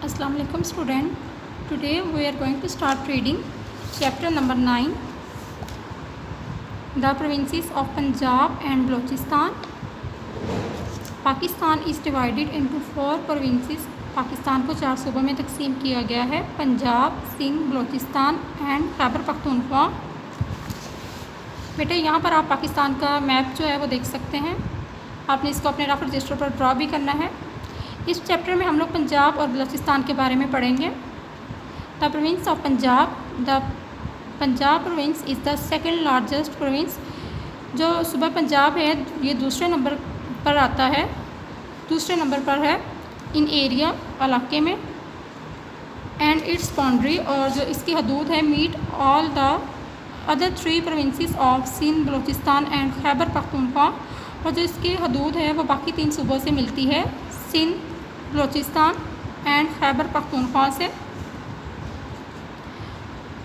Assalamu alaikum student. Today we are going to start reading chapter number 9, the provinces of Punjab and Balochistan. Pakistan is divided into 4 provinces. Pakistan को 4 सूबों में तकसीम किया गया है, Punjab, Sindh, Balochistan and Khyber Pakhtunkhwa. बेटे यहाँ पर आप पाकिस्तान का मैप जो है वो देख सकते हैं। आपने इसको अपने रफ रजिस्टर पर ड्रॉ भी करना है। इस चैप्टर में हम लोग पंजाब और बलूचिस्तान के बारे में पढ़ेंगे। The province of Punjab, the Punjab province is the second largest province. जो सूबा पंजाब है ये दूसरे नंबर पर आता है, दूसरे नंबर पर है इन एरिया इलाके में। एंड इट्स बाउंड्री, और जो इसकी हदूद है, meet all the other 3 provinces of Sindh, Balochistan and Khyber Pakhtunkhwa. और जो इसकी हदूद है वो बाकी 3 सूबों से मिलती है, सिंध, बलूचिस्तान एंड खैबर पख्तूनख्वा से।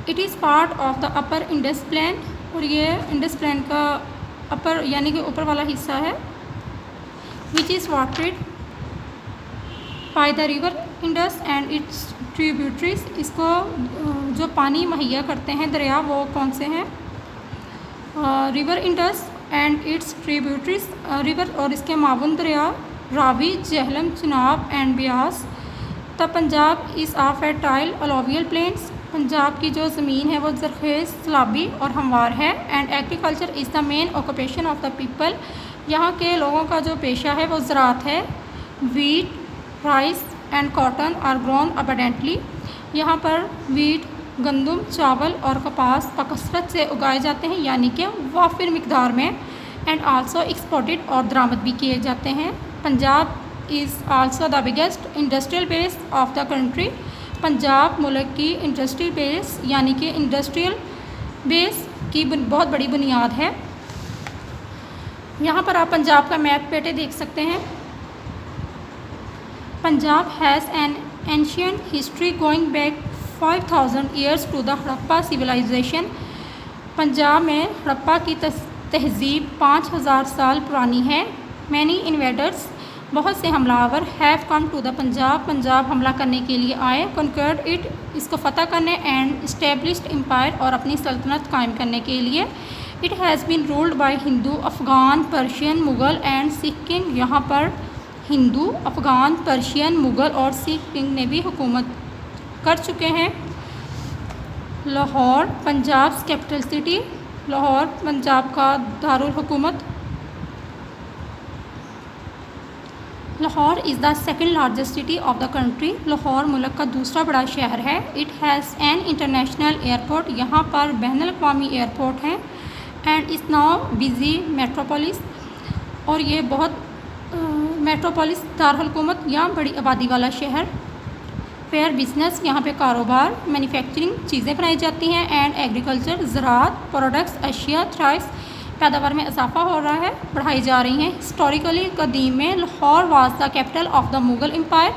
It is part of the upper Indus plain, और ये इंडस प्लेन का अपर यानी कि ऊपर वाला हिस्सा है, which is watered by the river Indus and its tributaries. इसको जो पानी मुहैया करते हैं दरिया वो कौन से हैं? River Indus and its tributaries, river और इसके मावन दरिया Ravi, Jhelum, Chenab and Beas. The Punjab is a fertile alluvial plains. Punjab की जो ज़मीन है वो ज़रख़ेज़, सैलाबी और हमवार है। And agriculture is the main occupation of the people. यहाँ के लोगों का जो पेशा है वो ज़राअत है। Wheat, rice and cotton are grown abundantly. यहाँ पर वीट, गंदम, चावल और कपास बकसरत से उगाए जाते हैं, यानी कि वाफिर मिकदार में। एंड आल्सो एक्सपोर्टेड, और दरामद भी किए जाते हैं। Punjab is also the biggest industrial base of the country. Punjab मुल्क की इंडस्ट्रियल बेस यानी कि इंडस्ट्रियल बेस की बहुत बड़ी बुनियाद है। यहाँ पर आप पंजाब का मैप बेटे देख सकते हैं। Punjab has an ancient history going back 5000 years to the Harappa civilization. Punjab में हड़प्पा की तहज़ीब 5000 साल पुरानी है। मैनी इन्वेडर्स, बहुत से हमलावर, have come to the Punjab, Punjab हमला करने के लिए आए। कॉन्कर्ड इट, इसको फ़तह करने। एंड इस्टेब्लिश्ड एम्पायर, और अपनी सल्तनत कायम करने के लिए। It has been ruled by Hindu, Afghan, Persian, Mughal and Sikh king. यहाँ पर हिंदू, अफ़गान, पर्शियन, मुग़ल और सिख किंग ने भी हुकूमत कर चुके हैं। लाहौर पंजाब कैपिटल सिटी, लाहौर पंजाब का दारुल हुकूमत। Lahore is the second largest city of the country. Lahore मुल्क का दूसरा बड़ा शहर है। It has an international airport, यहाँ पर बैनुल अक़वामी एयरपोर्ट हैं। And is now busy metropolis, और ये बहुत मेट्रोपोलिस दारुल हुकूमत या बड़ी आबादी वाला शहर। फेयर बिजनेस, यहाँ पे कारोबार, मैन्युफैक्चरिंग, चीज़ें बनाई जाती हैं। एंड एग्रीकल्चर, ज़राअत, प्रोडक्ट्स, अशिया, थ्राइस, पैदावार में इजाफा हो रहा है, बढ़ाई जा रही हैं। हिस्टोरिकली कदीम में Lahore was the capital of the Mughal empire.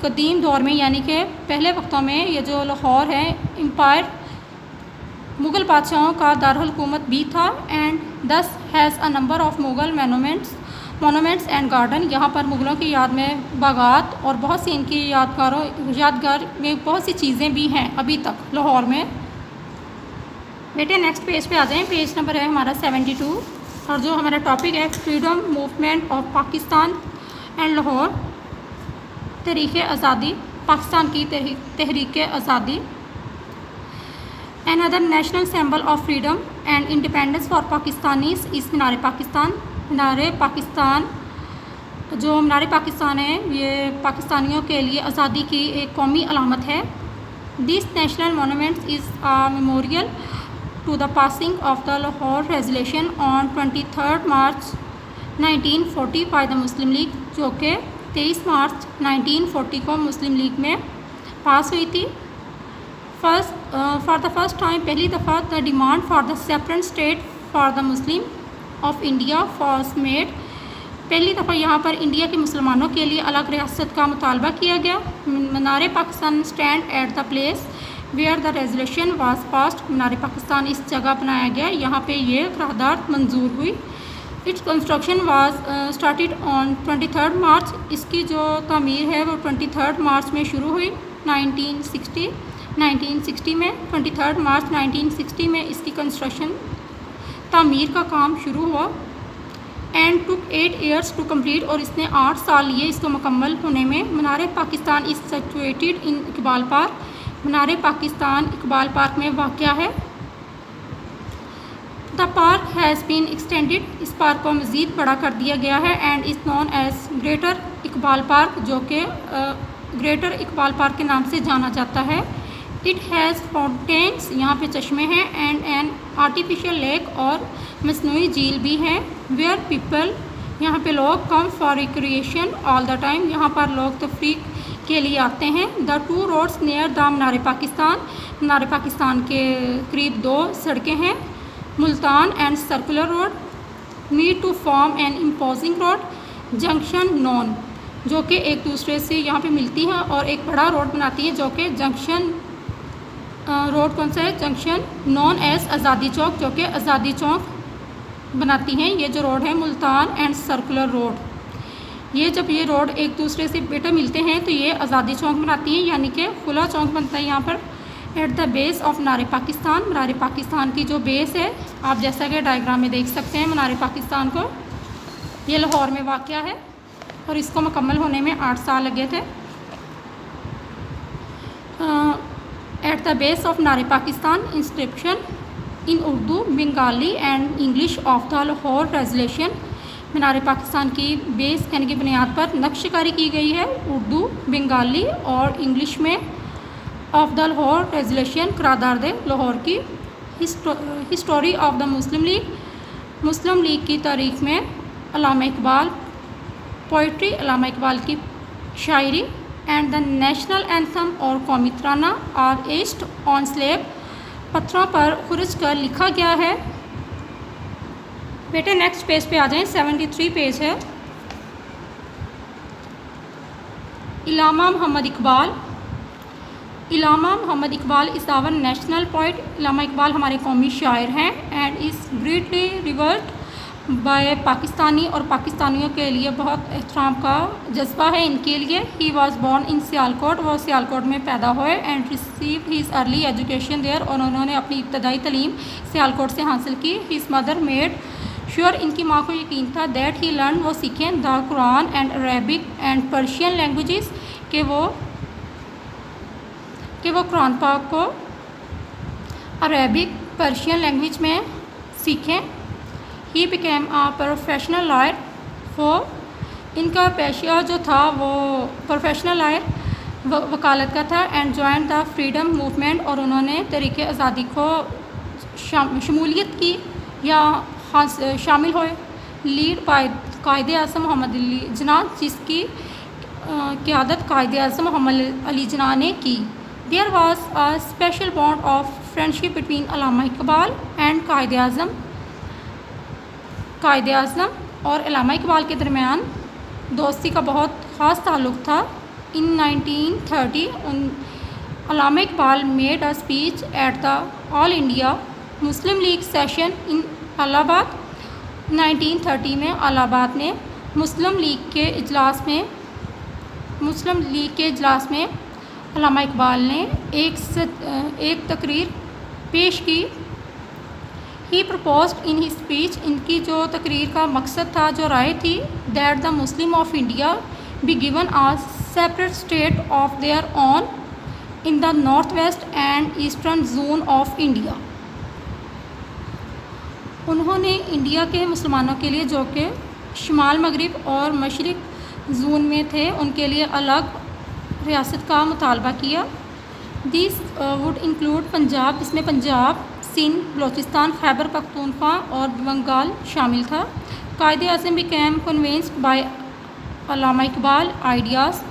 कदीम दौर में यानी कि पहले वक्तों में ये जो लाहौर है एम्पायर मुग़ल बादशाहों का दारुल हुकूमत भी था। एंड दस has a number of Mughal monuments and garden. यहाँ पर मुग़लों की याद में बागात और बहुत सी इनकी यादगार में बहुत सी चीज़ें भी हैं अभी तक लाहौर में। बेटे नेक्स्ट पेज पे आ जाएं। पेज नंबर है हमारा 72, और जो हमारा टॉपिक है freedom movement of Pakistan and Lahore, तहरीक आज़ादी, पाकिस्तान की तहरीक आज़ादी। Another national symbol of freedom and independence for Pakistanis is Minar Pakistan. Minar Pakistan, जो मीनार पाकिस्तान है ये पाकिस्तानियों के लिए आज़ादी की एक कौमी अलामत है। This national monument is a memorial to the passing of the Lahore Resolution on 23rd March 1940 by the Muslim League, जो कि 23 मार्च 1940 को मुस्लिम लीग में पास हुई थी। फॉर द फर्स्ट टाइम, पहली दफ़ा, the demand for the separate state for the Muslim of India was made. पहली दफ़ा यहाँ पर इंडिया के मुसलमानों के लिए अलग रियासत का मुतालबा किया गया। Minar Pakistan stand at the place where the resolution was passed. Minar Pakistan इस जगह बनाया गया, यहाँ पे ये करारदाद मंजूर हुई। Its construction was started on 23 मार्च। इसकी जो तामीर है वो 23 मार्च में शुरू हुई 1960 में 23 मार्च 1960 में इसकी कंस्ट्रक्शन तामीर का काम शुरू हुआ। And took 8 years to complete, और इसने 8 साल लिए इसको मुकम्मल होने में। Minar Pakistan is situated in Iqbal park. Minar Pakistan Iqbal park में वाक़या है। The park has been extended, इस पार्क को मज़ीद बड़ा कर दिया गया है। And is known as greater Iqbal park, जो कि ग्रेटर इकबाल पार्क के नाम से जाना जाता है। इट हैज़ फाउंटेन्स, यहाँ पे चश्मे हैं। एंड एन आर्टिफिशियल लेक, और मसनूई झील भी है। वेयर पीपल, यहाँ पे लोग come for recreation all the time, यहाँ पर लोग तफरीक के लिए आते हैं। The 2 roads near the Minar Pakistan, Minar Pakistan के करीब 2 सड़कें हैं, Multan and circular road, meet to form an imposing road junction known, जो कि एक दूसरे से यहाँ पे मिलती हैं और एक बड़ा रोड बनाती है, जो कि जंक्शन रोड कौन सा है, जंक्शन नॉन एज आज़ादी चौक, जो कि आज़ादी चौक बनाती हैं। ये जो रोड है मुल्तान एंड सर्कुलर रोड, ये जब ये रोड एक दूसरे से बेटा मिलते हैं तो ये आज़ादी चौक बनाती हैं, यानी कि खुला चौक बनता है यहाँ पर। Eight the base of Minar Pakistan, Minar Pakistan की जो बेस है, आप जैसा कि डायग्राम में देख सकते हैं मीनार पाकिस्तान को, ये लाहौर में वाक़या है और इसको मुकम्मल होने में 8 साल लगे थे। At the base of Minar Pakistan inscription in Urdu, Bengali and English of the Lahore resolution. Minar Pakistan की बेस यानी कि बुनियाद पर नक्शकारी की गई है उर्दू, बंगाली और इंग्लिश में। ऑफ द लाहौर रेजोल्यूशन, करारदाद लाहौर की। History of the Muslim league, Muslim league की तारीख में। अल्लामा इकबाल पोइट्री, अल्लामा इकबाल की शायरी। एंड द नेशनल एंथम और कौमी तराना आर एस्ड ऑन स्लेब, पत्थरों पर खुरच कर लिखा गया है। बेटे नेक्स्ट पेज पे आ जाएं, 73 पेज है। इलामा मोहम्मद इकबाल, इलामा Mohammad Iqbal is our national poet. इलामा इकबाल हमारे कौमी शायर हैं। And is greatly revered by Pakistani, और पाकिस्तानियों के लिए बहुत एहतराम का जज्बा है इनके लिए। He was born in Sialkot, वो सियालकोट में पैदा हुए। And received his early education there, और उन्होंने अपनी इब्तदाई तलीम सियालकोट से हासिल की। हिज मदर मेड श्योर, इनकी माँ को यकीन था दैट ही लर्न, वो सीखें the Quran and Arabic and Persian languages, कि वो कुरान पाक को अरेबिक पर्शियन लैंग्वेज में सीखें। He became a professional lawyer, वो इनका पेशा जो था वो प्रोफेशनल लॉयर वकालत का था। And join the freedom movement, और उन्होंने तरीक़े आज़ादी को शमूलियत की या शामिल हुए। लीड बाय कायदे आज़म मोहम्मद अली जिन्ना, जिसकी क़यादत कायदे आज़म मोहम्मद अली जिन्ना ने की। There was a special bond of friendship between Allama Iqbal and Quaid Azam और अल्लामा इकबाल के दरमियान दोस्ती का बहुत ख़ास ताल्लुक़ था। इन 1930 अल्लामा Iqbal made a speech at the all India Muslim league session in Allahabad. 1930 में इलाहाबाद में मुस्लिम लीग के इजलास में अल्लामा इकबाल ने एक तकरीर पेश की। He proposed in his speech, इनकी जो तकरीर का मकसद था, जो राय थी, that the Muslim of India be given a separate state of their own in the north west and eastern zone of India. उन्होंने इंडिया के मुसलमानों के लिए, जो कि शुमाल मगरिब और मशरिक जोन में थे, उनके लिए अलग रियासत का मुतालबा किया। दिस वुड इंक्लूड पंजाब, इसमें पंजाब, सिंध, बलोचिस्तान, खैबर पख्तूनख्वा और बंगाल शामिल था। कायदे आज़म बिकेम कन्विंस्ड बाय अल्लामा इकबाल आइडियाज़,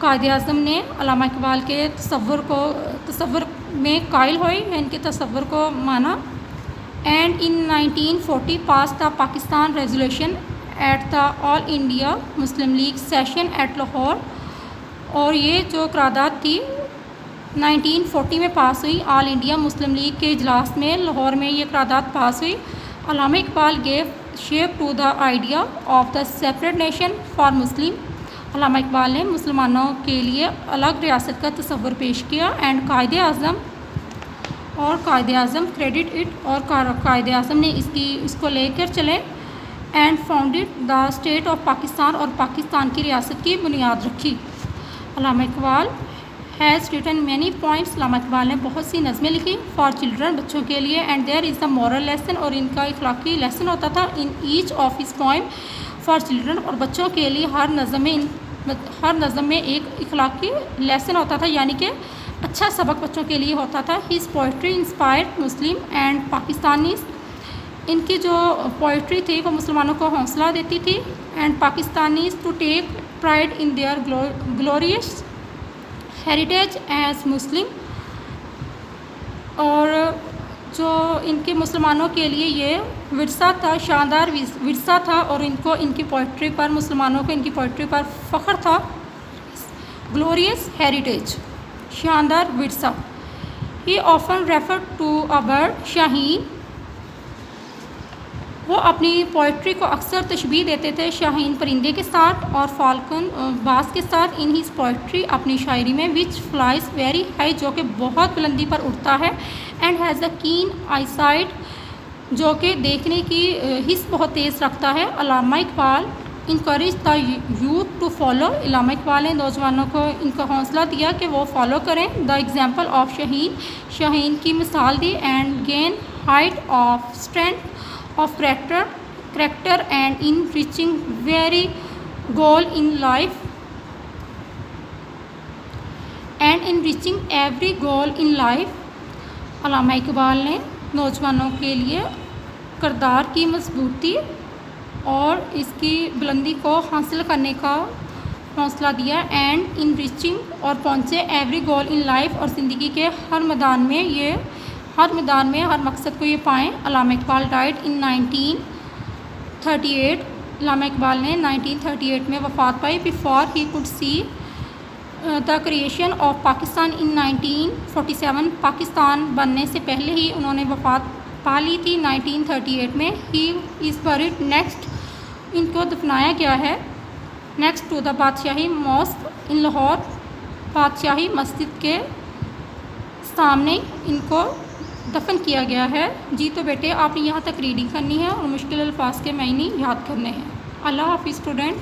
कायदे आज़म ने अल्लामा इकबाल के तसव्वुर में कायल हुए, इनके तसव्वुर को माना। And in 1940 pass the Pakistan resolution eight the all India Muslim league session at Lahore, और ये जो करारदाद थी 1940 में पास हुई। ऑल इंडिया मुस्लिम लीग के इजलास में लाहौर में ये करारदाद पास हुई। अल्लामा Iqbal gave shape to the idea of the separate nation for Muslim. अल्लामा इकबाल ने मुसलमानों के लिए अलग रियासत का तस्वर पेश किया। And Quaid Azam credit it, और कायदे आज़म ने इसको लेकर चले। And founded the state of Pakistan, और पाकिस्तान की रियासत की बुनियाद रखी। अल्लामा Iqbal has written many points, अल्लामा इकबाल ने बहुत सी नज़में लिखी फॉर चिल्ड्रन, बच्चों के लिए। And there is the moral lesson, और इनका इखलाकी लेसन होता था in each of his poem for children, और बच्चों के लिए हर नज़म में एक इखलाकी लेसन होता था, यानी कि अच्छा सबक बच्चों के लिए होता था। His poetry inspired Muslim and Pakistanis, इनकी जो पोइट्री थी वो मुसलमानों को हौसला देती थी। And Pakistanis to take pride in their glorious heritage as Muslim, और जो इनके मुसलमानों के लिए ये विरसा था, शानदार विरसा था, और इनकी पोइट्री पर, मुसलमानों को इनकी पोइट्री पर फ़ख्र था। ग्लोरियस हेरिटेज, शानदार विरसा। He often refer to a bird, shaheen, वो अपनी पोइट्री को अक्सर तशबीह देते थे शाहीन परिंदे के साथ और फाल्कन बाज के साथ। इन हिज पोइट्री, अपनी शायरी में, विच फ्लाइज वेरी हाई, जो कि बहुत बुलंदी पर उड़ता है। एंड हैज़ अ कीन आईसाइट, जो कि देखने की हिस्स बहुत तेज़ रखता है। अल्लामा Iqbal encourage the youth to follow, अल्लामा इकबाल ने नौजवानों को इनका हौसला दिया कि वो फॉलो करें द एग्जाम्पल ऑफ शाहीन, शाहीन की मिसाल दी। And gain height of strength of character and in reaching very goal in life, and in reaching every goal in life, अल्लामा इकबाल ने नौजवानों के लिए किरदार की मजबूती और इसकी बुलंदी को हासिल करने का हौसला दिया। एंड इन रीचिंग, और पहुँचे एवरी गोल इन लाइफ, और ज़िंदगी के हर मैदान में हर मकसद को ये पाएँ। अल्लामा इकबाल डाइड इन 1938, अल्लामा इकबाल ने 1938 में वफ़ात पाई। Before he could see the creation of Pakistan in 1947, Pakistan बनने से पहले ही उन्होंने वफ़ात पा ली थी 1938 में। ही इज़ बरीड नेक्स्ट, इनको दफनाया गया है next to the Badshahi mosque in Lahore, Badshahi मस्जिद के सामने इनको दफन किया गया है। जी तो बेटे आपने यहाँ तक रीडिंग करनी है और मुश्किल अल्फाज के मायने याद करने हैं। अल्लाह हाफ़िज़ स्टूडेंट।